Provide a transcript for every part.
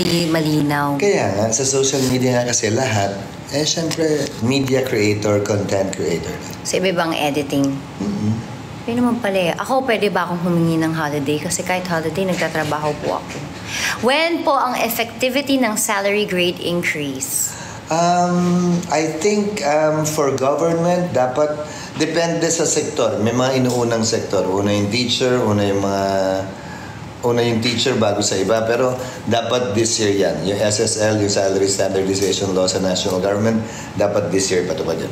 hindi malinaw. Kaya nga, sa social media nga kasi lahat, syempre, media creator, content creator. Sa iba-ibang editing. Yun naman pala eh. Ako, pwede ba akong humingi ng holiday? Kasi kahit holiday, nagtatrabaho po ako. When po ang effectivity ng salary grade increase? I think for government, dapat depende sa sektor. May mga inuunang sektor. Una yung teacher, una yung teacher bago sa iba. Pero dapat this year yan. Yung SSL, yung Salary Standardization Law sa national government, dapat this year patupad yan.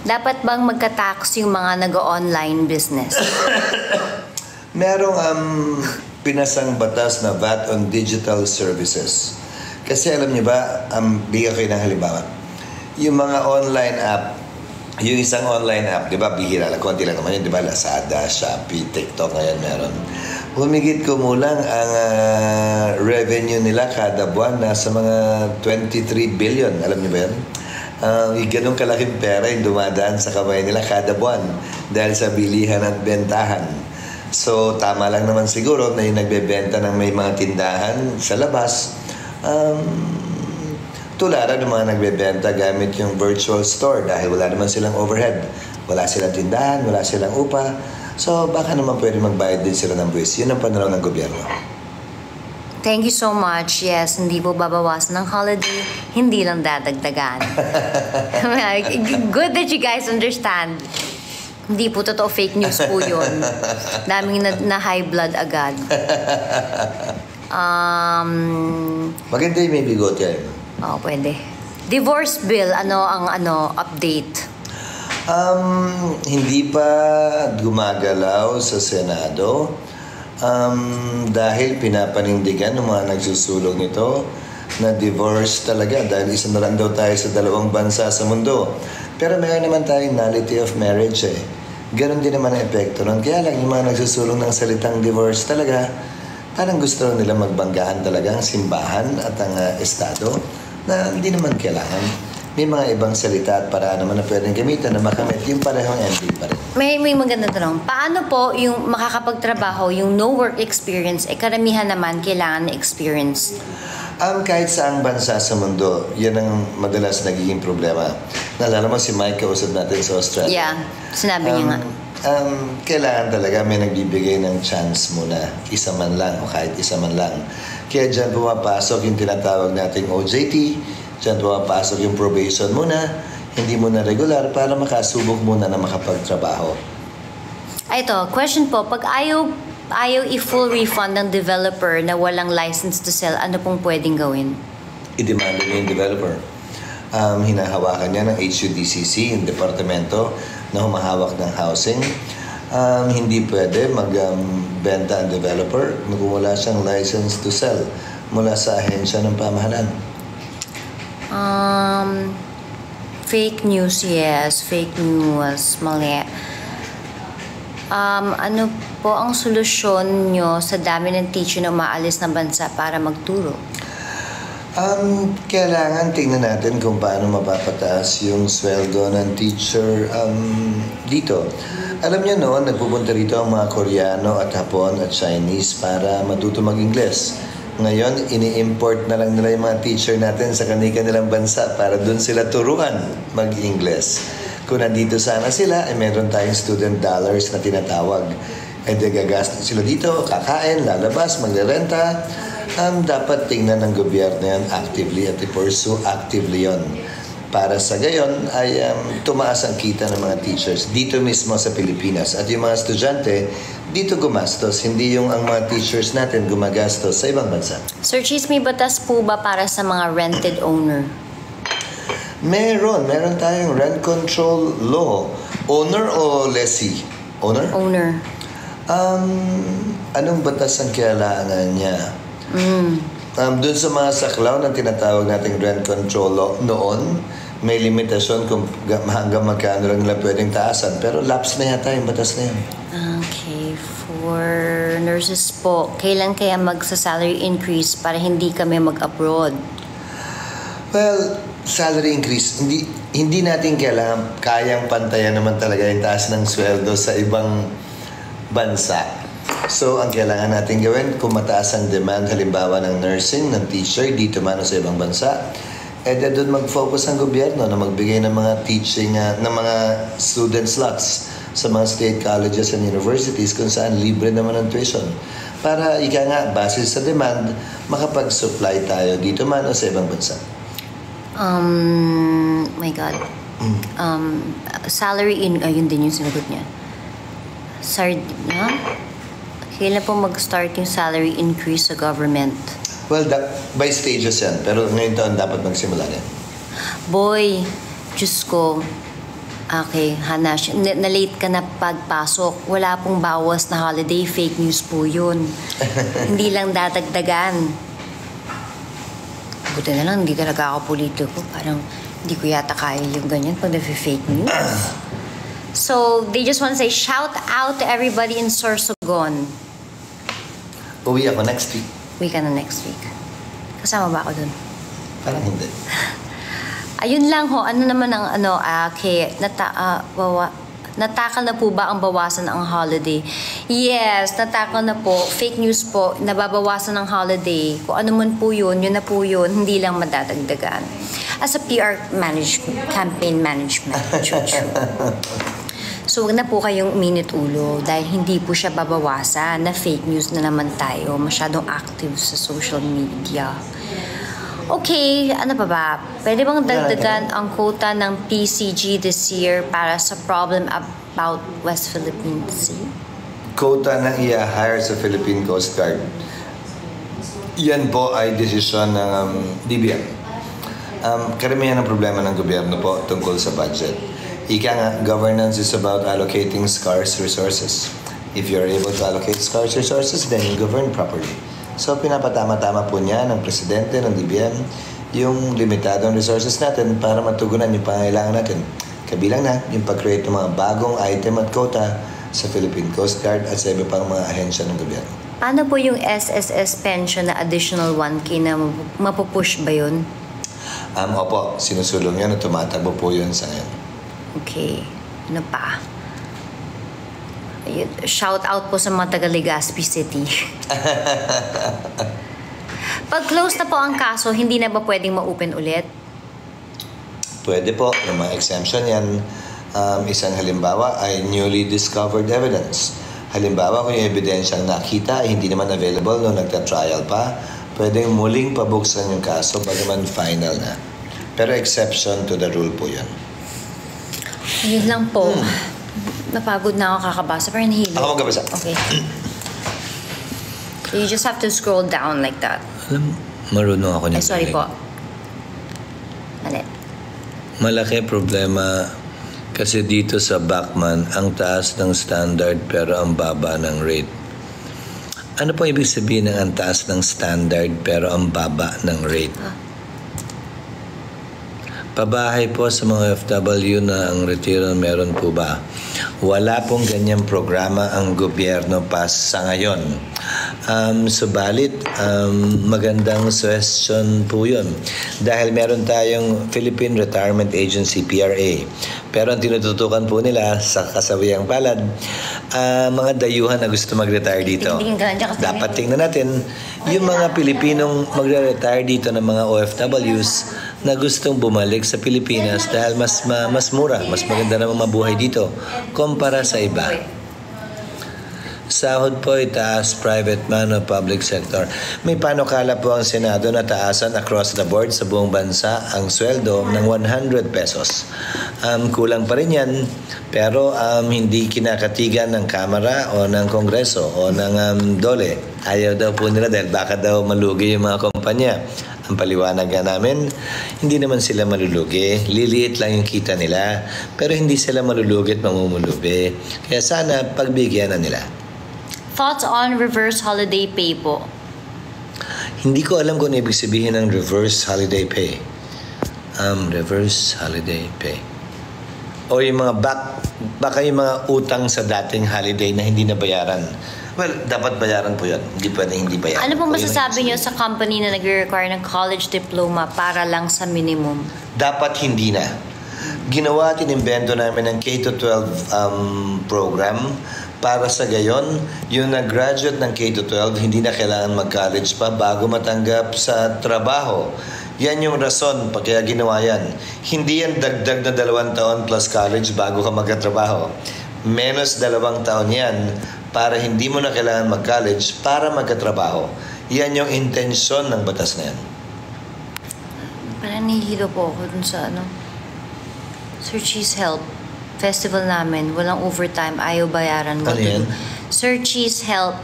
Dapat bang magka-tax yung mga nag-online business? Merong pinasang batas na VAT on digital services. Kasi alam niyo ba, bigyan kayo ng halimbawa. Yung mga online app, yung isang online app, di ba, bihira lang, konti lang naman yun, di ba, Lazada, Shopee, TikTok, ngayon meron. Humigit kumulang ang revenue nila kada buwan nasa mga 23 billion. Alam niyo ba yan? Ganun kalaking pera yung dumadaan sa kamay nila kada buwan dahil sa bilihan at bentahan. So, tama lang naman siguro na yung nagbebenta ng may mga tindahan sa labas, tularan ng mga nagbebenta gamit yung virtual store dahil wala naman silang overhead. Wala silang tindahan, wala silang upa. So, baka naman pwede magbayad din sila ng buwis. Yun ang pananaw ng gobyerno. Thank you so much. Yes, hindi po babawasan ng holiday, hindi lang dadagdagan. Good that you guys understand. Hindi po totoo, fake news po yun. Daming na high blood agad. Maganda yung may bigot yan. Oo, pwede. Divorce bill, ano ang update? Hindi pa gumagalaw sa Senado. Dahil pinapanindigan ng mga nagsusulong nito na divorce talaga dahil isa na lang daw tayo sa dalawang bansa sa mundo. Pero meron naman tayong nullity of marriage eh. Ganon din naman ang epekto nun. Kaya lang yung mga nagsusulong ng salitang divorce talaga, parang gusto nila magbanggahan talaga ang simbahan at ang Estado na hindi naman kailangan. May mga ibang salita at paraan naman na pwedeng gamitan na makamit yung parehong ending pa rin. May magandang tanong. Paano po yung makakapagtrabaho, yung no work experience, karamihan naman kailangan na experience? Kahit saang bansa sa mundo, yan ang madalas nagiging problema. Naalala mo si Mike, kausap natin sa Australia. Yeah, sinabi niya nga. Kailangan talaga may nagbibigay ng chance muna, isa man lang o kahit isa man lang. Kaya dyan pumapasok yung tinatawag nating OJT, dyan pumapasok yung probation muna, hindi muna regular para makasubok muna na makapagtrabaho. Ito, question po, pag ayaw i-full refund ng developer na walang license to sell, ano pong pwedeng gawin? I-demand niya yung developer. Hinahawakan niya ng HUDCC, yung departamento na humahawak ng housing. Hindi pwede magbenta ang developer kung wala siyang license to sell mula sa ahensya ng pamahalaan. Fake news, yes. Fake news, mali. Ano po ang solusyon nyo sa dami ng teacher na umaalis ng bansa para magturo? Kailangan tingnan natin kung paano mapapataas yung sweldo ng teacher dito. Alam niyo noon, nagpupunta rito ang mga Koreano at Hapon at Chinese para matuto mag-Ingles. Ngayon, ini-import na lang nila yung mga teacher natin sa kanilang bansa para dun sila turuan mag-Ingles. Kung nandito sana sila, meron tayong student dollars na tinatawag. Gagastos sila dito, kakain, lalabas, magrerenta. Dapat tingnan ng gobyerno yan actively at i-pursue actively yon. Para sa gayon ay tumaas ang kita ng mga teachers dito mismo sa Pilipinas. At yung mga estudyante, dito gumastos. Hindi yung ang mga teachers natin gumagastos sa ibang bansa. Sir Cheese, may batas po ba para sa mga rented owner? Meron tayong rent control law. Owner o lessee? Owner? Owner. Anong batas ang kailangan niya? Doon sa mga saklaw na tinatawag nating rent control law noon, may limitasyon kung hanggang magkano lang nila pwedeng taasan. Pero lapse na yata yung batas na yun. Okay. For nurses po, kailan kaya magsa-salary increase para hindi kami mag-abroad? Well, salary increase, hindi natin kayang pantayan naman talaga yung taas ng sweldo sa ibang bansa. So, ang kailangan natin gawin, kung mataas ang demand, halimbawa ng nursing, ng teacher, dito man o sa ibang bansa, doon mag-focus ang gobyerno na magbigay ng mga teaching, ng mga student slots sa mga state colleges and universities kung saan libre naman ang tuition. Para ika nga, base sa demand, makapag-supply tayo dito man o sa ibang bansa. My God. Salary ayun din yung sinagot niya. Kailan po mag-start yung salary increase sa government? Well, by stages yan. Pero ngayon taon dapat magsimula yan. Boy, Diyos ko. Okay, Hanash, na-late ka na pagpasok. Wala pong bawas na holiday. Fake news po yun. Hindi lang dadagdagan. Buti na lang, hindi talaga ako politiko. Parang hindi ko yata kaya yung ganyan pag fake news. So, they just want to say, shout out to everybody in Sorsogon. Uwi ako next week. Uwi ka na next week. Kasama ba ako dun? Parang hindi. Ayun lang ho, ano naman ang natakal na po ba ang bawasan ng holiday? Yes, natakal na po. Fake news po, nababawasan ng holiday. Kung ano man po yun na po yun, hindi lang madadagdagan. As a PR campaign management. So, wag na po kayong ulo dahil hindi po siya babawasan na fake news na naman tayo. Masyadong active sa social media. Okay, ano pa ba? Pwede bang dagdagan ang quota ng PCG this year para sa problem about West Philippine Sea? Quota na i-hire sa Philippine Coast Guard. Yan po ay desisyon ng DBM. Karamihan ng problema ng gobyerno po tungkol sa budget. Ika nga, governance is about allocating scarce resources. If you're able to allocate scarce resources, then you govern properly. So, pinapatama-tama po niya ng presidente ng DBM yung limitadong resources natin para matugunan yung pangailangan natin. Kabilang na yung pag-create ng mga bagong item at quota sa Philippine Coast Guard at sa iba pang mga ahensya ng gobyerno. Paano po yung SSS pension na additional 1K na mapupush ba yun? Opo, sinusulong yan at tumatakbo po yun sa ngayon. Okay. Ano pa? Shout out po sa mga taga Legazpi City. Pag close na po ang kaso, hindi na ba pwedeng ma-open ulit? Pwede po. Yung mga exemption yan, isang halimbawa ay newly discovered evidence. Halimbawa, kung yung ebidensyang nakita ay hindi naman available nung nagta-trial pa, pwedeng muling pabuksan yung kaso bagaman final na. Pero exception to the rule po yan. Yun lang po. Napagod na ako kakabasa pero nahilo. Ako magkabasa. Okay. You just have to scroll down like that. Alam, marunong ako niya. Sorry po. Ano? Malaki problema kasi dito sa Bachman, ang taas ng standard pero ang baba ng rate. Ano po ibig sabihin ng ang taas ng standard pero ang baba ng rate? Pabahay po sa mga OFW na ang retiro meron po ba? Wala pong ganyang programa ang gobyerno pa sa ngayon. Subalit, magandang suggestion po yun. Dahil meron tayong Philippine Retirement Agency, PRA. Pero ang tinututukan po nila sa kasawiang palad, mga dayuhan na gusto mag-retire dito. Dapat tingnan natin yung mga Pilipinong magre-retire dito ng mga OFWs na gustong bumalik sa Pilipinas dahil mas mura, mas maganda naman mabuhay dito kumpara sa iba. Sahod po itaas, private man o public sector. May panukala po ang Senado na taasan across the board sa buong bansa ang sweldo ng 100 pesos. Kulang pa rin yan, pero hindi kinakatigan ng Kamara o ng Kongreso o ng DOLE. Ayaw daw po nila dahil baka daw malugi yung mga kumpanya. Ang paliwanag namin, hindi naman sila malulugi. Liliit lang yung kita nila, pero hindi sila malulugi at mamumulubi. Kaya sana pagbigyan na nila. Thoughts on reverse holiday pay po? Hindi ko alam kung ano ibig sabihin ng reverse holiday pay. Reverse holiday pay. O yung mga baka yung mga utang sa dating holiday na hindi nabayaran. Well, dapat bayaran po yan. Hindi pwede hindi bayaran. Ano pong masasabi niyo sa company na nag-require ng college diploma para lang sa minimum? Dapat hindi na. Ginawa at inimbento namin ng K-12 program Para sa gayon, yung nag-graduate ng K-12, hindi na kailangan mag-college pa bago matanggap sa trabaho. Yan yung rason pa kaya ginawa yan. Hindi yan dagdag na 2 taon plus college bago ka magkatrabaho. Menos 2 taon yan para hindi mo na kailangan mag-college para magkatrabaho. Yan yung intensyon ng batas na yan. Parang nahihilo po ako dun sa Sir Cheese Help. Festival namin, walang overtime, ayaw bayaran. Ano yan? Sir Cheese Help.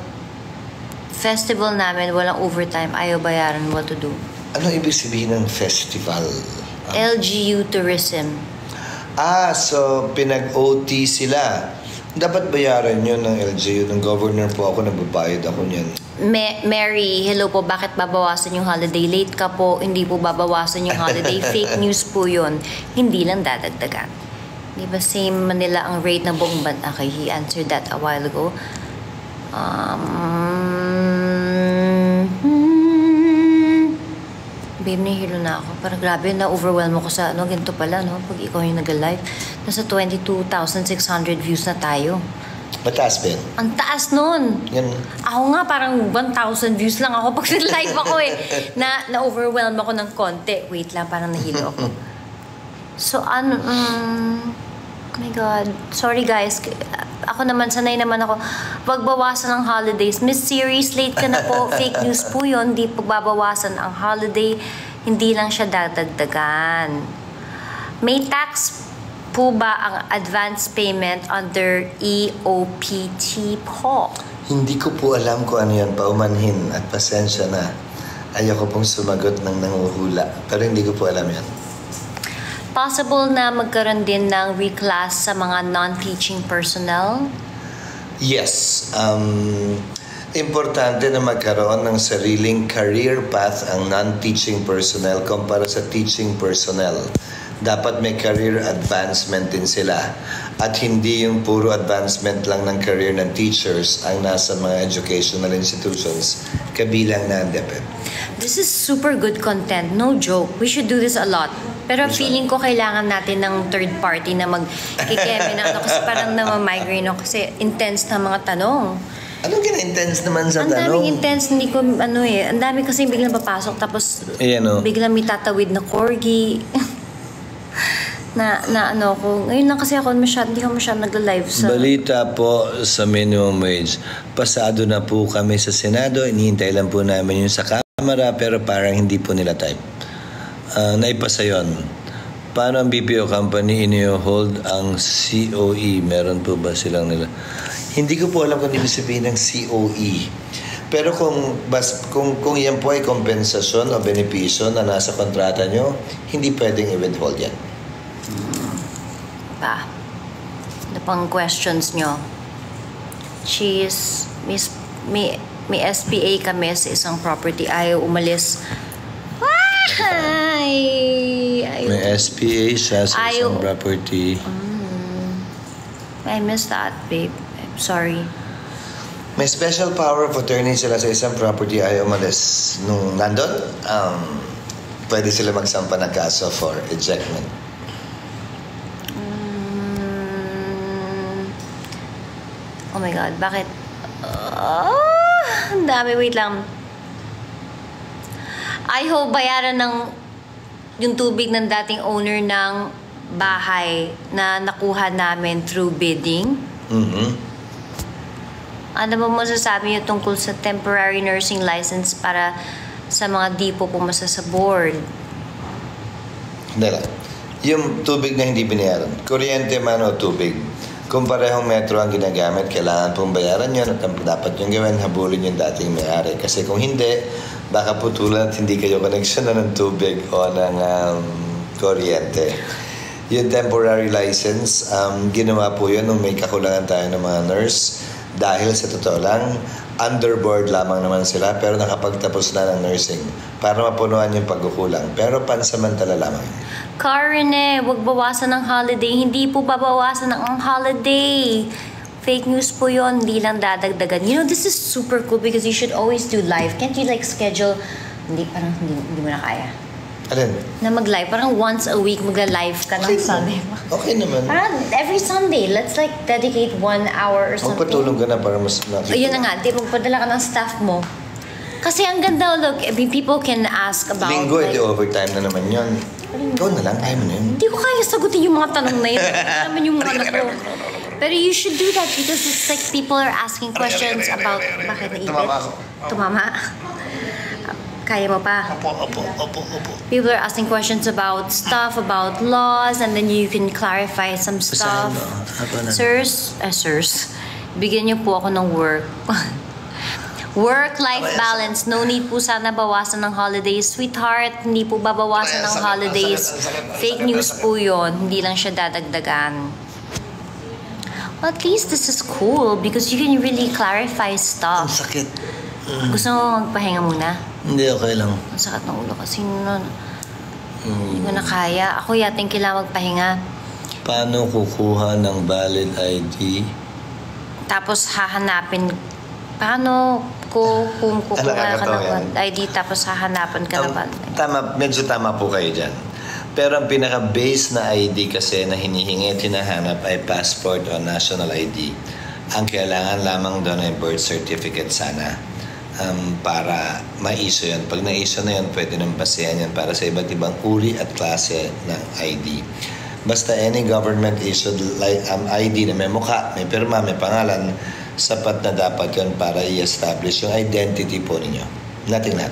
Festival namin, walang overtime, ayaw bayaran. What to do? Ano ibig sabihin ng festival? LGU Tourism. So pinag-OT sila. Dapat bayaran yun ng LGU. Ng governor po ako, nagbabayad ako niyan. Mary, hello po, bakit babawasan yung holiday? Late ka po, hindi po babawasan yung holiday. Fake news po yun. Hindi lang dadagdagan. Di ba same Manila ang rate ng buong bansa? Okay, he answered that a while ago. Babe, nahihilo na ako. Parang grabe, na-overwhelm ako sa ganito pala, pag ikaw yung nag-live. Nasa 22,600 views na tayo. Mataas, Ben? Ang taas nun. Yan. Ako nga, parang 1,000 views lang ako pag live ako Na-overwhelm ako ng konti. Wait lang, parang nahilo ako. So, oh my God. Sorry, guys. Ako naman, sanay naman ako. Pagbawasan ng holidays. Miss Series, late ka na po. Fake news po yun. Hindi pagbabawasan ang holiday. Hindi lang siya dadagdagan. May tax po ba ang advance payment under EOPT po? Hindi ko po alam kung ano yan. Paumanhin at pasensya na. Ayoko pong sumagot ng nanguhula. Pero hindi ko po alam yan. Possible na magkaroon din ng reclass sa mga non-teaching personnel? Yes. Importante na magkaroon ng sariling career path ang non-teaching personnel kumpara sa teaching personnel. Dapat may career advancement din sila. At hindi yung puro advancement lang ng career ng teachers ang nasa mga educational institutions kabilang na ang DepEd. This is super good content. No joke. We should do this a lot. Pero feeling ko kailangan natin ng third party na mag-kikeme na kasi parang namamigraine ako kasi intense na mga tanong. Anong kina-intense naman sa tanong? Ang daming intense, hindi ko ang dami kasi biglang papasok tapos biglang may tatawid na corgi. Ngayon lang kasi ako hindi ko masyado nagla-live sa... Balita po sa minimum wage. Pasado na po kami sa Senado, inihintay lang po namin yung sa Kamara pero parang hindi po nila type. Naipasa yun. Paano ang BPO company ino-hold ang COE? Meron po ba silang nila? Hindi ko po alam kung ibig sabihin ng COE. Pero kung yan po ay kompensasyon o benepisyo na nasa kontrata nyo, hindi pwedeng i-withhold yan. Ano pang questions nyo? May SPA kami sa isang property. Ayaw umalis. May SPA siya sa isang property. I missed that, babe. I'm sorry. May special power of attorney sila sa isang property, ayaw umalis. Nung nandun, pwede sila magsampa ng kaso for ejectment. Oh my God, bakit? Ang dami, wait lang. I hope bayaran yung tubig ng dating owner ng bahay na nakuha namin through bidding. Ano ba masasabi niyo tungkol sa temporary nursing license para sa mga di po pumasa sa board? Hindi lang. Yung tubig na hindi binayaran, kuryente man o tubig, kung parehong metro ang ginagamit, kailangan pong bayaran yun at dapat yung gawin, habulin yung dating may-ari. Kasi kung hindi, baka putulan at hindi kayo connection na ng tubig o ng kuryente. Yung temporary license, ginawa po yun nung may kakulangan tayo ng mga nurse. Dahil sa totoo lang, underboard lamang naman sila pero nakapagtapos na ng nursing para mapunuan yung pagkukulang. Pero pansamantala lamang. Karen, wag bawasan ng holiday. Hindi po babawasan ng holiday. Fake news po yun. Hindi lang dadagdagan. You know, this is super cool because you should always do live. Can't you schedule? Hindi mo na kaya. Alin? Na mag-live. Parang once a week magla-live ka ng Sunday. Okay naman. Parang every Sunday, let's like dedicate 1 hour or something. Magpatulong ka na para mas nakita. Ayun na nga, di magpadala ka ng staff mo. Kasi ang ganda, look, I mean, people can ask about... Linggo, like, edi overtime na naman yun. Ikaw na lang, kaya mo na yun. Hindi ko kaya sagutin yung mga tanong na yun. Hindi naman yung ano ko. Pero you should do that because it's like people are asking questions about... Bakit naipit? Tumama ako. Tumama? Kaya mo pa? Opo. People are asking questions about stuff, about laws, and then you can clarify some stuff. Sirs, bigyan niyo po ako ng work. Work-life balance. No need po sana bawasan ng holidays. Sweetheart, hindi po babawasan ng holidays. Fake news po yun. Hindi lang siya dadagdagan. Well, at least this is cool because you can really clarify Ang stuff. sakit. Gusto mo magpahinga muna? Hindi, okay lang. Ang sakit ng ulo kasi hindi ko na kaya. Ako yating kailangan magpahinga. Paano kukuha ng valid ID? Tapos hahanapin. Paano kung kukuha ka ng ID tapos hahanapan ka na ba? Medyo tama po kayo dyan. Pero ang pinaka-base na ID kasi na hinihingi at hinahanap ay passport o national ID. Ang kailangan lamang doon ay birth certificate sana para ma-issue yun. Pag na-issue na yun, pwede nang basehan yan para sa iba't ibang uri at klase ng ID. Basta any government issued ID na may mukha, may pirma, may pangalan, sapat na dapat yun para i-establish yung identity po ninyo. Nothing that.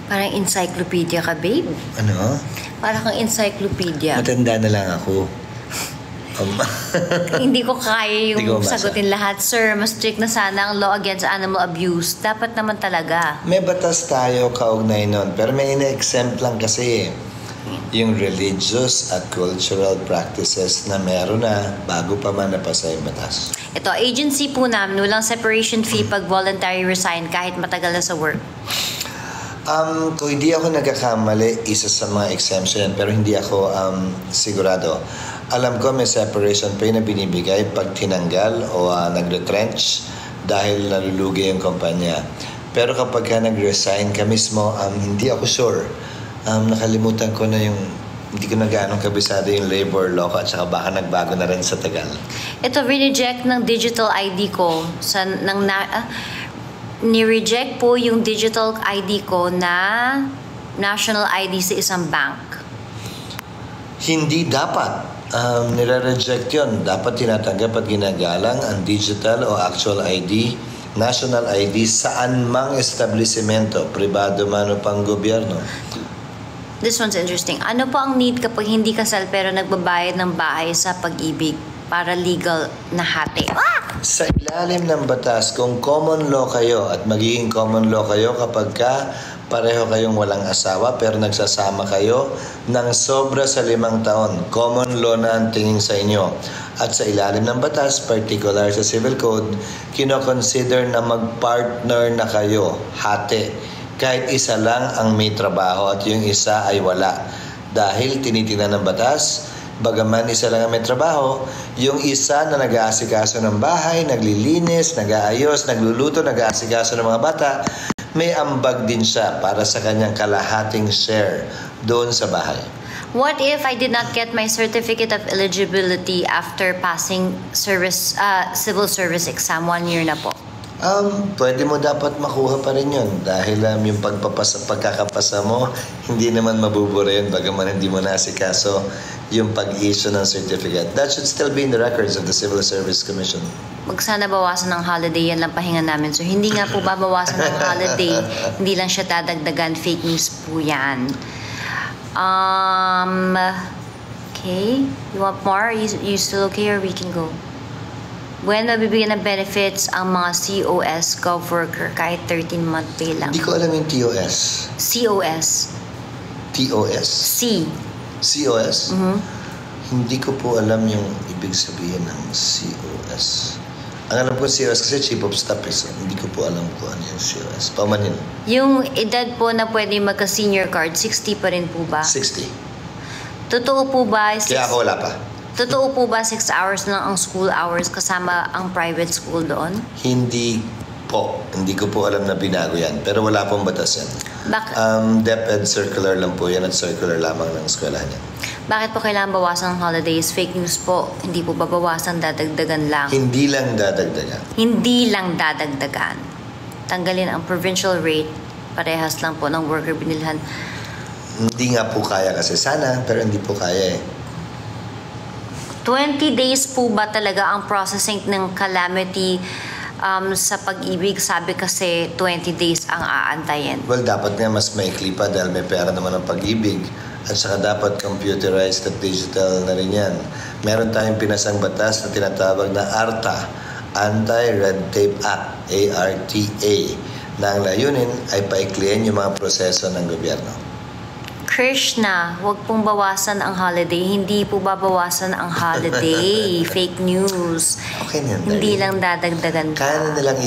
Parang encyclopedia ka, babe. Ano? Parang kang encyclopedia. Matanda na lang ako. Hindi ko kaya Hindi ko yung mabasa. sagutin lahat. Sir, mas strict na sana ang law against animal abuse. Dapat naman talaga. May batas tayo kaugnay nun, pero may ina-exempt lang kasi yung religious at cultural practices na meron na bago pa man napasa yung batas. Ito, agency po namin, walang separation fee pag voluntary resign kahit matagal na sa work. Kung hindi ako nagkakamali, isa sa mga exemption, pero hindi ako sigurado. Alam ko may separation pay na binibigay pag tinanggal o nag-retrench dahil nalulugi yung kumpanya. Pero kapag ka nag-resign ka mismo, hindi ako sure. Nakalimutan ko na yung, hindi ko na gaanong kabisado yung labor law at saka baka nagbago na rin sa tagal. Ito, reject ng digital ID ko. Ni-reject po yung digital ID ko na national ID sa isang bank. Hindi dapat. Nire-reject yun. Dapat tinatanggap at ginagalang ang digital o actual ID, national ID, saan mang establishmento, pribado man o pang gobyerno. This one's interesting. Ano po ang need kapag hindi kasal pero nagbabayad ng bahay sa Pag-ibig para legal na hati? Sa ilalim ng batas, kung common law kayo at magiging common law kayo kapag ka pareho kayong walang asawa pero nagsasama kayo ng sobra sa 5 taon, common law na ang tingin sa inyo. At sa ilalim ng batas, particular sa civil code, kino-consider na mag-partner na kayo, hati. Kahit isa lang ang may trabaho at yung isa ay wala. Dahil tinitingnan ng batas, bagaman isa lang ang may trabaho, yung isa na nag-aasikaso ng bahay, naglilinis, nag-aayos, nagluluto, nag-aasikaso ng mga bata, may ambag din siya para sa kanyang kalahating share doon sa bahay. What if I did not get my certificate of eligibility after passing civil service exam 1 year na po? Pwede mo dapat makuha pa rin yun dahil yung pagkakapasa mo, hindi naman mabubura yun bagaman hindi mo nasikaso yung pag-issue ng certificate. That should still be in the records of the Civil Service Commission. Wag sana bawasan ng holiday, yan lang pahinga namin. So hindi nga po babawasan ng holiday, hindi lang siya dadagdagan, fake news po yan. Okay, you want more? You still okay or we can go? When mabibigyan ng benefits ang mga COS, gov worker, kahit 13-month pay lang? Hindi ko alam yung TOS. COS. TOS? C. COS? Hindi ko po alam yung ibig sabihin ng COS. Ang alam ko COS kasi Chief of Staff is. Hindi ko po alam kung ano yung COS. Pamanin. Yung edad po na pwede magka-senior card, 60 pa rin po ba? 60. Totoo po ba? Kaya ako wala pa. Totoo po ba 6 hours lang ang school hours kasama ang private school doon? Hindi po. Hindi ko po alam na binago yan. Pero wala pong batas yan. DepEd circular lang po yan at circular lamang ng eskwela niya. Bakit po kailangan bawasan ng holidays? Fake news po. Hindi po babawasan, dadagdagan lang. Hindi lang dadagdagan. Hindi lang dadagdagan. Tanggalin ang provincial rate. Parehas lang po ng worker binilhan. Hindi nga po kaya kasi sana, pero hindi po kaya eh. 20 days po ba talaga ang processing ng calamity sa pag-ibig? Sabi kasi 20 days ang aantayin. Well, dapat nga mas maikli pa dahil may pera naman ang pag-ibig. At saka dapat computerized at digital na rin yan. Meron tayong pinasang batas na tinatawag na ARTA, Anti-Red Tape Act, ARTA, na ang layunin ay paikliin yung mga proseso ng gobyerno. Krishna, huwag pong bawasan ang holiday. Hindi po babawasan ang holiday. Fake news. Okay na yan. Hindi lang dadagdagan pa. Kaya na nilang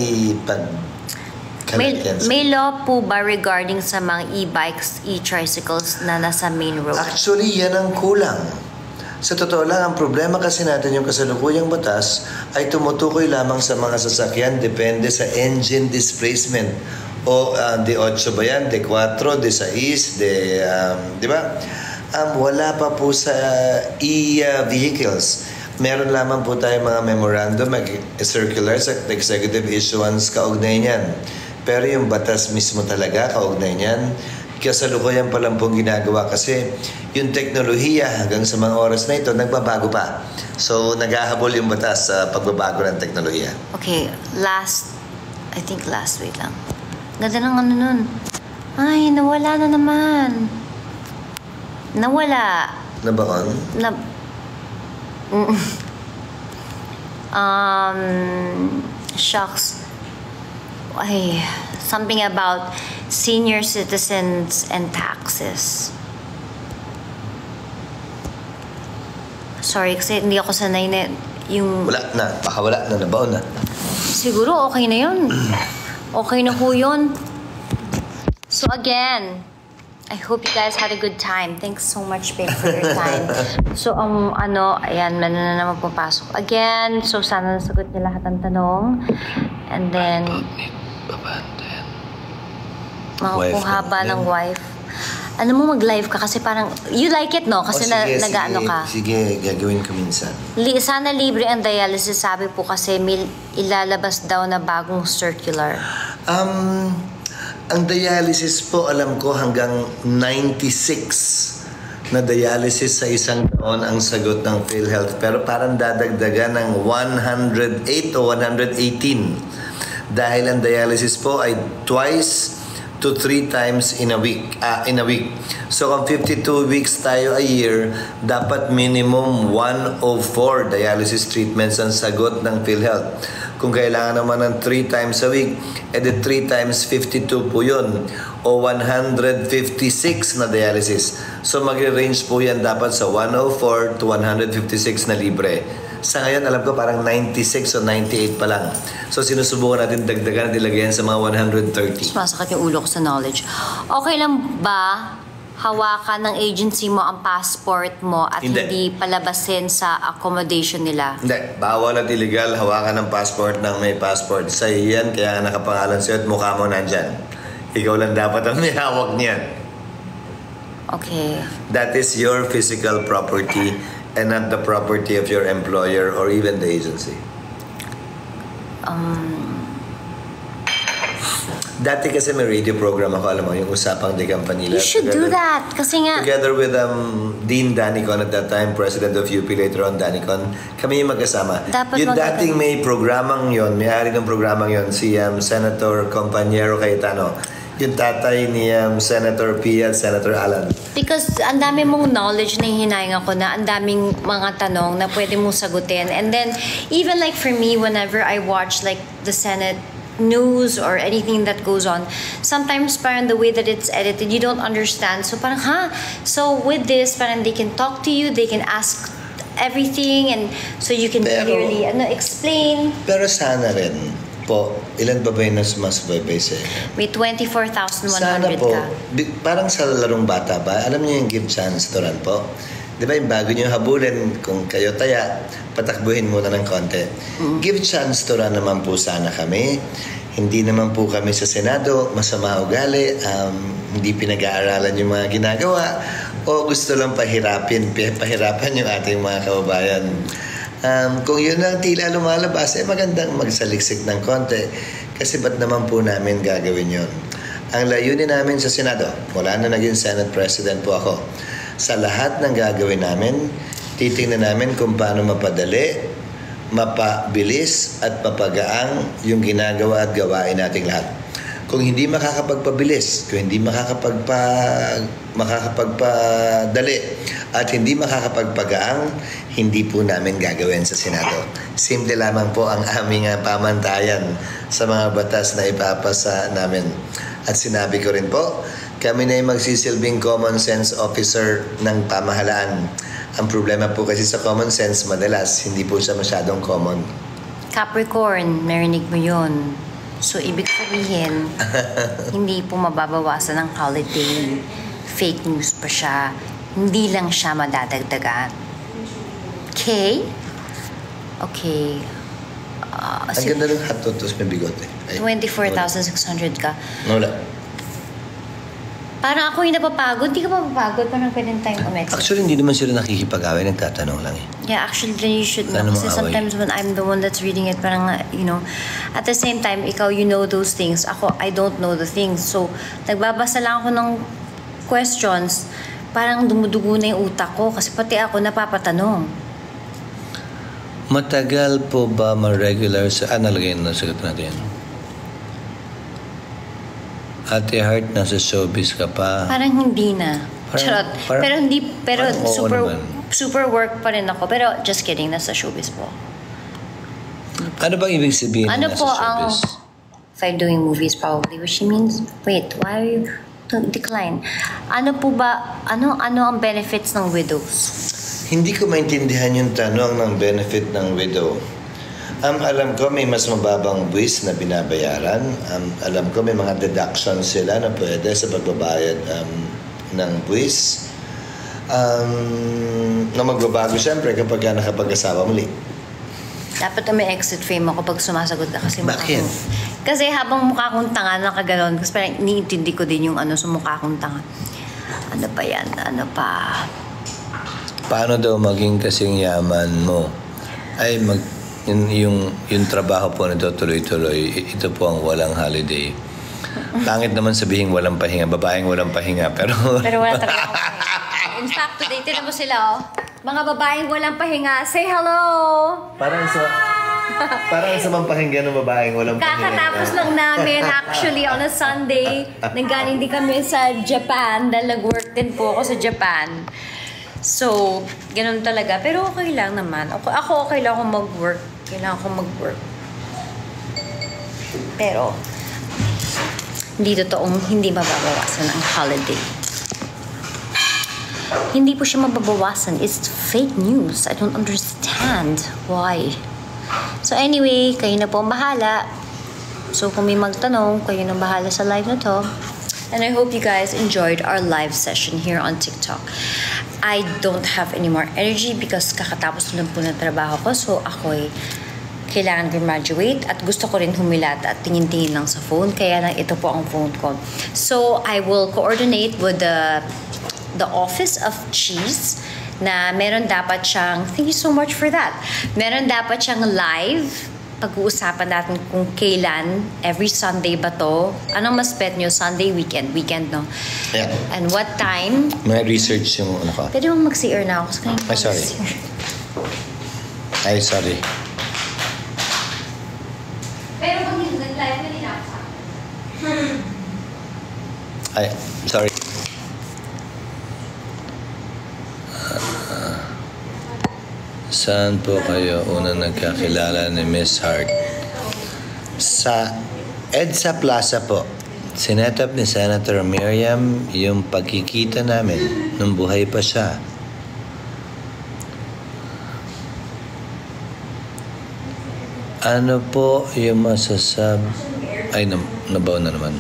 May law po ba regarding sa mga e-bikes, e-tricycles na nasa main road? Actually, yan ang kulang. Sa totoo lang, ang problema kasi natin yung kasalukuyang batas ay tumutukoy lamang sa mga sasakyan depende sa engine displacement. O de 8 ba yan, de 4, de 6, di ba? Wala pa po sa e-vehicles. Meron lamang po tayo mga memorandum, circulars at executive issuance kaugnay niyan. Pero yung batas mismo talaga kaugnay niyan, kasalukuyan pa lang pong ginagawa kasi yung teknolohiya hanggang sa mga oras na ito, nagbabago pa. So, naghahabol yung batas sa pagbabago ng teknolohiya. Okay, wait lang. Ganda ng ano nun. Ay, nawala na naman. Nawala. Nabaon? Shucks. Ay, something about senior citizens and taxes. Sorry, kasi hindi ako sanay na yung... Wala na. Baka wala na. Nabaon na. Siguro okay na yun. Okay na po yun. So again, I hope you guys had a good time. Thanks so much, babe, for your time. So, ayan, na naman pumapasok. Again, so sana nasagot niya lahat ng tanong. And then, kung haba ng wife. Ano mo, mag-live ka kasi parang, you like it, no? Kasi nag-ano ka. Sige, gagawin ko minsan. Sana libre ang dialysis, sabi po kasi may ilalabas daw na bagong circular. Ang dialysis po, alam ko, hanggang 96 na dialysis sa isang taon ang sagot ng PhilHealth. Pero parang dadagdagan ng 108 o 118. Dahil ang dialysis po ay twice to 3 times in a week. So kung 52 weeks tayo a year, dapat minimum 104 dialysis treatments ang sagot ng PhilHealth. Kung kailangan naman ng 3 times a week, edi 3 times 52 po yun, o 156 na dialysis. So magre-range po yan dapat sa 104 to 156 na libre. Sa ngayon, alam ko parang 96 o 98 pa lang. So sinusubukan natin dagdagan at ilagyan sa mga 130. Masakit yung ulo ko sa knowledge. Okay lang ba hawakan ng agency mo ang passport mo at hindi palabasin sa accommodation nila? Hindi. Bawal at illegal hawakan ng passport ng may passport. Sa iyan, kaya nakapangalan sa'yo at mukha mo nandyan. Ikaw lang dapat ang may hawak niyan. Okay. That is your physical property and not the property of your employer or even the agency. Dati kasi may radio program ako, alam mo, yung Usapang de Campanilla. You should do that. Kasi nga... Together with Dean Danicon at that time, President of UP, later on Danicon, kami yung magkasama. Yung dating may programang yon, may-ari ng programang yon, si Senator Compañero Cayetano. Yung tatay ni Senator Pia at Senator Alan. Because ang dami mong knowledge na hinahing ako na ang daming mga tanong na pwede mong sagutin. And then, even like for me, whenever I watch like the Senate news or anything that goes on, sometimes parang the way that it's edited, you don't understand. So parang, so with this, parang they can talk to you, they can ask everything, and so you can clearly explain. Pero sana rin po, ilan ba yung sumasabay sa'yo? May 24,100 sana po, ka. Parang sa larong bata ba, alam niyo yung give chance to run po? Di ba yung bago niyo habulin, kung kayo taya, patakbuhin muna ng konti. Give chance to run naman po sana kami. Hindi naman po kami sa Senado masama ugali, hindi pinag-aaralan yung mga ginagawa, o gusto lang pahirapan yung ating mga kababayan. Kung yun ang tila lumalabas, magandang magsaliksik ng konti. Kasi ba't naman po namin gagawin yun? Ang layunin namin sa Senado, mula na naging Senate President po ako, sa lahat ng gagawin namin, titingnan namin kung paano mapadali, mapabilis at mapagaang yung ginagawa at gawain nating lahat. Kung hindi makakapagpabilis, kung hindi makakapagpadali at hindi makakapagpagaang, hindi po namin gagawin sa Senado. Simple lamang po ang aming pamantayan sa mga batas na ipapasa namin. At sinabi ko rin po, kami na yung magsisilbing common sense officer ng pamahalaan. Ang problema po kasi sa common sense, madalas, hindi po siya masyadong common. Capricorn, narinig mo yun. So, ibig sabihin, hindi po mababawasan ng holiday. Fake news pa siya. Hindi lang siya madadagdagan. Okay? Okay. Ang ganda ng hotdog, tapos may bigote. 24,600 ka. Wala. Parang ako yung napapagod. Hindi ka mapapagod. Parang pwedeng tayong umexit. Actually, hindi naman sila nakikipag-away. Nagtatanong lang eh. Yeah, actually, then you should know. Ano Kasi mga sometimes when I'm the one that's reading it, parang, you know, at the same time, ikaw, you know those things. Ako, I don't know the things. So, nagbabasa lang ako ng questions. Parang dumudugo na yung utak ko. Kasi pati ako napapatanong. Matagal po ba ma-regular sa... nalagay na sagot natin. Ate Heart, nasa showbiz ka pa. Parang hindi na. Charot. Pero hindi, pero super work pa rin ako. Pero just kidding, nasa showbiz po. Ano bang ibig sabihin Ano nasa po ang... showbiz? If I'm doing movies, probably. Which she means, wait, why are you decline? Ano po ba, ano ang benefits ng widows? Hindi ko maintindihan yung tanong ng benefit ng widow. Alam ko may mas mababang buwis na binabayaran. Alam ko may mga deductions sila na pwede sa pagbabayad ng buwis. Na magbabago siyempre kapag nakapag-asawa muli. Dapat may exit frame ako pag sumasagot ka kasi Bakit? Kasi habang mukha kong tanga nakaganon, kasi parang iniintindi ko din yung sa mukha kong tanga. Ano pa yan? Ano pa? Paano daw maging kasing yaman mo? Ay, yung trabaho po nito tuloy-tuloy, ito po ang walang holiday. Pangit naman sabihin walang pahinga, babaeng walang pahinga, pero wala talaga akong pahinga. In fact, today, tinan mo sila, mga babaeng walang pahinga, say hello! Parang sa mampakinggan ng babaeng walang pahinga. Kakatapos lang namin, actually, on a Sunday, nanggaling din kami sa Japan, dahil nag-work din po ako sa Japan. So, ganun talaga. Pero okay lang naman. Ako okay lang akong mag-work. Kailangan akong mag-work. Pero, hindi totoong hindi mababawasan ang holiday. Hindi po siya mababawasan. It's fake news. I don't understand why. So anyway, kayo na po ang bahala. So kung may magtanong, kayo na bahala sa live na to. And I hope you guys enjoyed our live session here on TikTok. I don't have any more energy because kakatapos lang po ng trabaho ko. So ako'y kailangan graduate at gusto ko rin humilat at tingin-tingin lang sa phone. Kaya lang ito po ang phone ko. So I will coordinate with the Office of Cheese na meron dapat siyang, thank you so much for that, meron dapat siyang live, pag-uusapan natin kung kailan, every Sunday ba to? Anong mas bet nyo? Sunday, weekend, no? Yeah. And what time? may research yung ko. Pwede mong mag-CR na ako. Ay, sorry. Ay, sorry. Pero pag nag-live, pwede na ako sa Ay, sorry. Saan po kayo unang nagkakilala ni Miss Hart? Sa EDSA Plaza po. Sinetap ni Senator Miriam yung pagkikita namin nung buhay pa siya. Ano po yung masasab... Ay, nabaw na naman.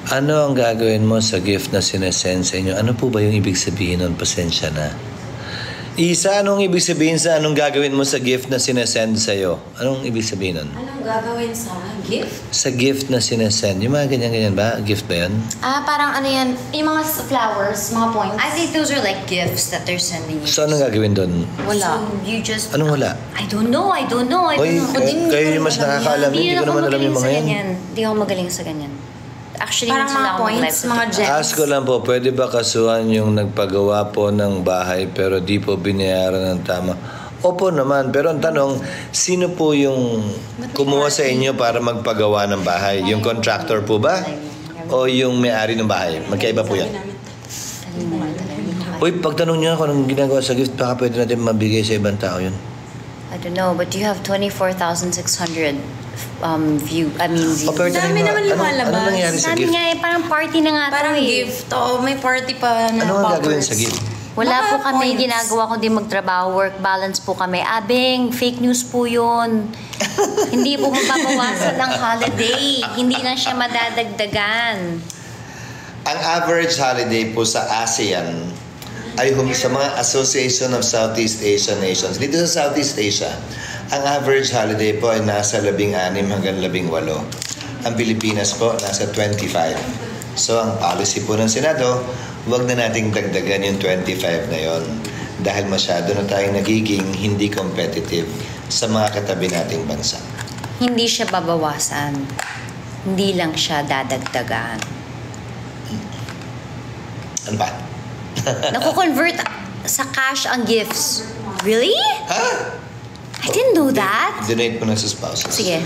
Ano ang gagawin mo sa gift na sinesend sa inyo? Ano po ba yung ibig sabihin nun? Pasensya na. Isa, anong ibig sabihin sa anong gagawin mo sa gift na sinesend sa'yo? Anong ibig sabihin nun? Anong gagawin sa gift? Sa gift na sinesend. Yung mga ganyan-ganyan ba? Gift ba yan? Parang ano yan, yung mga flowers, mga points. I think those are like gifts that they're sending you. So, anong gagawin doon? Wala. So, you just... Anong wala? I don't know. Oy, kayo yung mas nakakaalam. Hindi Hindi ko naman alam yung mga yan. Hindi ako magaling sa ganyan. Actually, Parang minsan mga lang ako points, mag-live mga sa gems. Ask ko lang po, pwede ba kasuhan yung nagpagawa po ng bahay pero di po binayaran ng tama? Opo naman, pero ang tanong, sino po yung kumuha sa inyo para magpagawa ng bahay? Yung contractor po ba? O yung may-ari ng bahay? Magkaiba po yan. Uy, pagtanong niyo ako anong ginagawa sa gift, baka pwede natin mabigay sa ibang tao yun. I don't know, but you have 24,600 views. Pero Dami naman lumalabas. Ano nangyari sa Sabi gift? nga parang party na nga Parang to eh. gift. Oo, may party pa na Ano ang gagawin poppers. sa gift? Wala Mga po kami points. ginagawa kundi magtrabaho, work balance po kami. Abeng, fake news po yun. Hindi po mababawasan ng holiday. Hindi lang siya madadagdagan. Ang average holiday po sa ASEAN ay sa mga Association of Southeast Asian Nations. Dito sa Southeast Asia, ang average holiday po ay nasa 16 hanggang 18. Ang Pilipinas po nasa 25. So ang policy po ng Senado, huwag na nating dagdagan yung 25 na yon dahil masyado na tayong nagiging hindi competitive sa mga katabi nating bansa. Hindi siya babawasan. Hindi lang siya dadagdagan. Ano ba? Naku-convert sa cash ang gifts. Really? Ha? I didn't know that. Donate mo na sa spouses. Sige.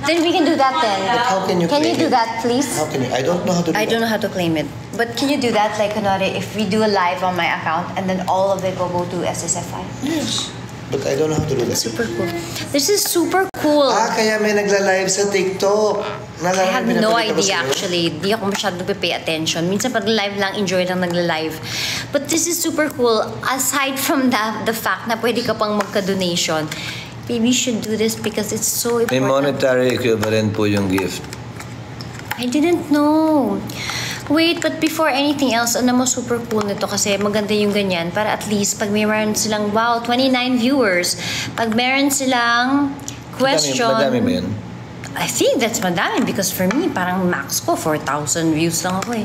Then we can do that then. But how can you Can you claim do it? that, please? How can you? I don't know how to do I that. don't know how to claim it. But can you do that? Like, kunwari, if we do a live on my account and then all of it will go to SSFI? Yes. But I don't know how to do that. Super cool. This is super cool. Kaya may nagla-live sa TikTok. I have no Pinapakita ba idea sa'yo? actually. Di ako masyadong pay attention. Minsan pag live lang, enjoy lang nagla-live. But this is super cool. Aside from the fact na pwede ka pang magka-donation, maybe you should do this because it's so May important. monetary equivalent po yung gift. I didn't know. Wait, but before anything else, ano mo super cool nito kasi maganda yung ganyan para at least pag meron silang, wow, 29 viewers. Pag meron silang question. Madami ba yun? I think that's madami because for me, parang max ko, 4,000 views lang ako eh.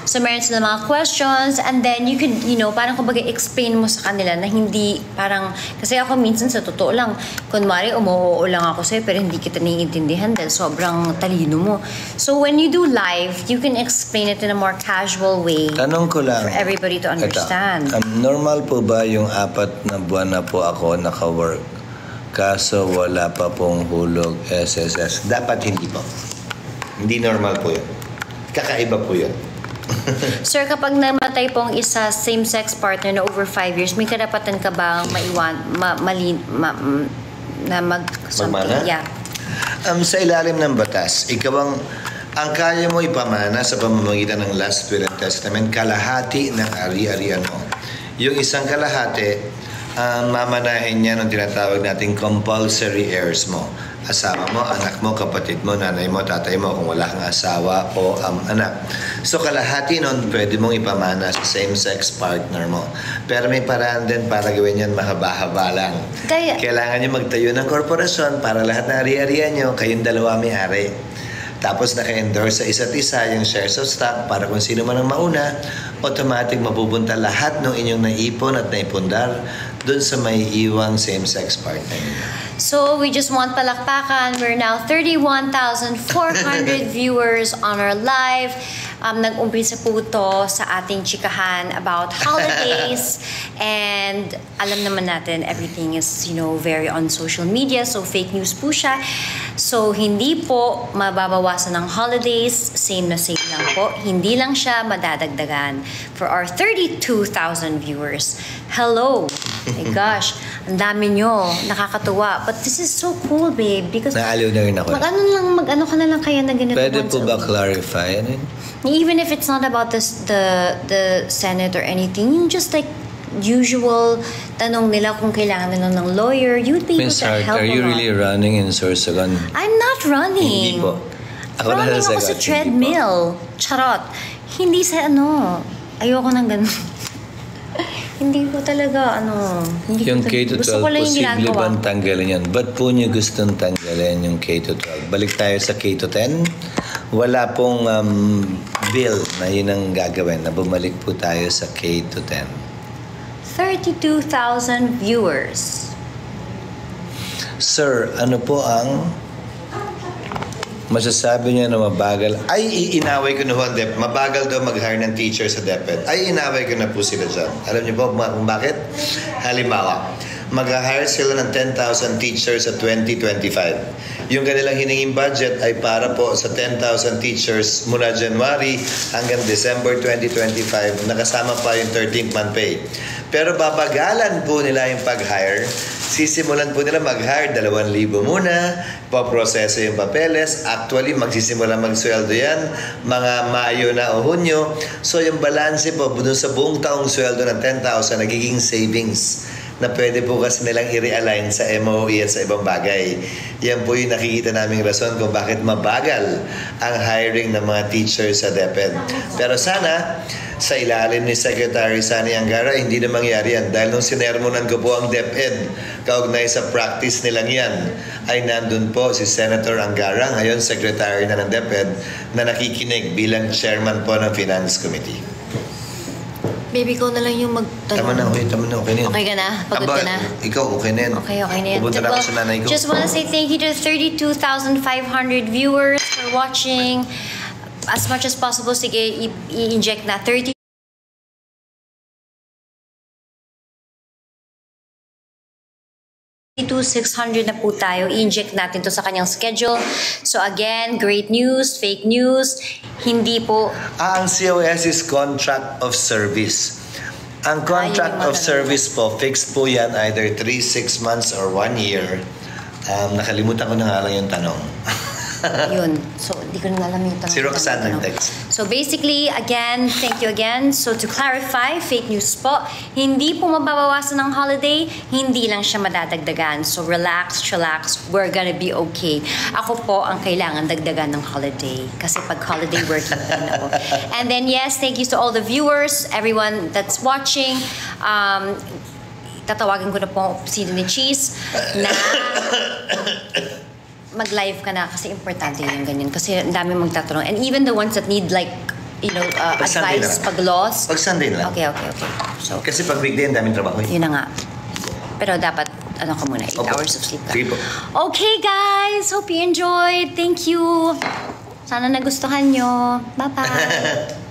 So meron sila mga questions and then you could, parang kumbaga explain mo sa kanila na hindi parang, kasi ako minsan sa totoo lang, kunwari umuoo lang ako sa'yo pero hindi kita naiintindihan dahil sobrang talino mo. So when you do live, you can explain it in a more casual way Tanong ko lang. for everybody to understand. Normal po ba yung 4 na buwan na po ako naka-work? Kaso wala pa pong hulog SSS. Dapat hindi po. Hindi normal po yun. Kakaiba po yun. Sir, kapag namatay pong isa same-sex partner na over 5 years, may karapatan ka bang na Magmana? Yeah. Sa ilalim ng batas, ikaw ang kaya mo ipamana sa pamamagitan ng last will and testament, kalahati ng ari-arian mo. Yung isang kalahati, mamanahin niya ng tinatawag nating compulsory heirs mo. Asawa mo, anak mo, kapatid mo, nanay mo, tatay mo, kung wala kang asawa o anak. So kalahati nun, pwede mong ipamana sa same-sex partner mo. Pero may paraan din para gawin yan mahaba-haba lang. Kailangan nyo magtayo ng korporasyon para lahat ng ari-arian nyo, kayong dalawa may-ari. Tapos naka-endorse sa isa't isa yung shares of stock para kung sino man ang mauna, automatic mapupunta lahat ng inyong naipon at naipundar dun sa may iwang same-sex partner. So, we just want palakpakan. We're now 31,400 viewers on our live. Nag-umpisa po ito sa ating chikahan about holidays. And alam naman natin, everything is, very on social media. So, fake news po siya. So, hindi po mababawasan ng holidays. Same na same lang po. Hindi lang siya madadagdagan. For our 32,000 viewers, hello! My gosh, ang dami nyo. Nakakatuwa. But this is so cool, babe. Because Naaliw na rin ako. mag-ano ka na lang kaya na ganito. Pwede once po a ba week. clarify? Ano yun? Even if it's not about the Senate or anything, yung just like usual tanong nila kung kailangan nila ng lawyer, you'd be able Miss to Hart, help are you a lot. really running in Sorsogon? I'm not running. Hindi po. Ako Running ako sa nasasagot, treadmill. Charot. Hindi sa ayoko ng ganun. Hindi po talaga, hindi Yung po K-12, gusto ko lang yung posible ginagawa bang ko. tanggalin yan? Ba't po niyo gustong tanggalin yung K-12? Balik tayo sa K-10. Wala pong bill na yun ang gagawin, na bumalik po tayo sa K-10. 32,000 viewers. Sir, ano po ang masasabi niya na mabagal? Ay, inaway ko na ho, mabagal daw mag-hire ng teacher sa DepEd. Ay, inaway ko na po sila dyan. Alam niyo po kung bakit? Halimbawa, mag-hire sila ng 10,000 teachers sa 2025. Yung kanilang hiningin budget ay para po sa 10,000 teachers mula January hanggang December 2025. Nakasama pa yung 13th month pay. Pero babagalan po nila yung pag-hire. Sisimulan po nila mag-hire 2,000 muna, paproseso yung papeles. Actually, magsisimula magsweldo yan mga Mayo na o Hunyo. So yung balanse po dun sa buong taong sweldo ng 10,000 nagiging savings na pwede po kasi nilang i-realign sa MOE at sa ibang bagay. Yan po yung nakikita naming rason kung bakit mabagal ang hiring ng mga teachers sa DepEd. Pero sana, sa ilalim ni Secretary Sani Angara, hindi na mangyari yan. Dahil nung sinermonan ko po ang DepEd, kaugnay sa practice nilang yan, ay nandun po si Senator Angara, ngayon Secretary na ng DepEd, na nakikinig bilang Chairman po ng Finance Committee. Baby, ko na lang yung magtanong. Tama na, okay na yan. Okay ka na? Pagod ka na? Ikaw, okay na yan. Okay na yan. Pupunta na ako sa nanay ko. Just wanna say thank you to the 32,500 viewers for watching. As much as possible, sige, i-inject na 32,600 na po tayo. I-inject natin to sa kanyang schedule. So again, great news, fake news, hindi po. Ang COS is contract of service. Ang contract of service po, fixed po yan either 3, 6 months or 1 year. Nakalimutan ko na nga lang yung tanong. Yun. So, di ko na alam yung tanong. Si Roxanne nag-text. So, basically, again, thank you again. So, to clarify, fake news po, hindi po mababawasan ng holiday, hindi lang siya madadagdagan. So, relax, we're gonna be okay. Ako po ang kailangan dagdagan ng holiday. Kasi pag holiday, working din ako. And then, yes, thank you to all the viewers, everyone that's watching. Tatawagin ko na po si ni Cheese na mag-live ka na kasi importante yung ganyan. Kasi ang dami magtatanong. And even the ones that need like, advice, pag lost. Pag Sunday na lang. Okay. So, Kasi pag weekday, ang daming trabaho. yun na nga. Pero dapat, ka muna, 8 hours of sleep ka. Sige po. Okay guys, hope you enjoyed. Thank you. Sana nagustuhan nyo. Bye-bye.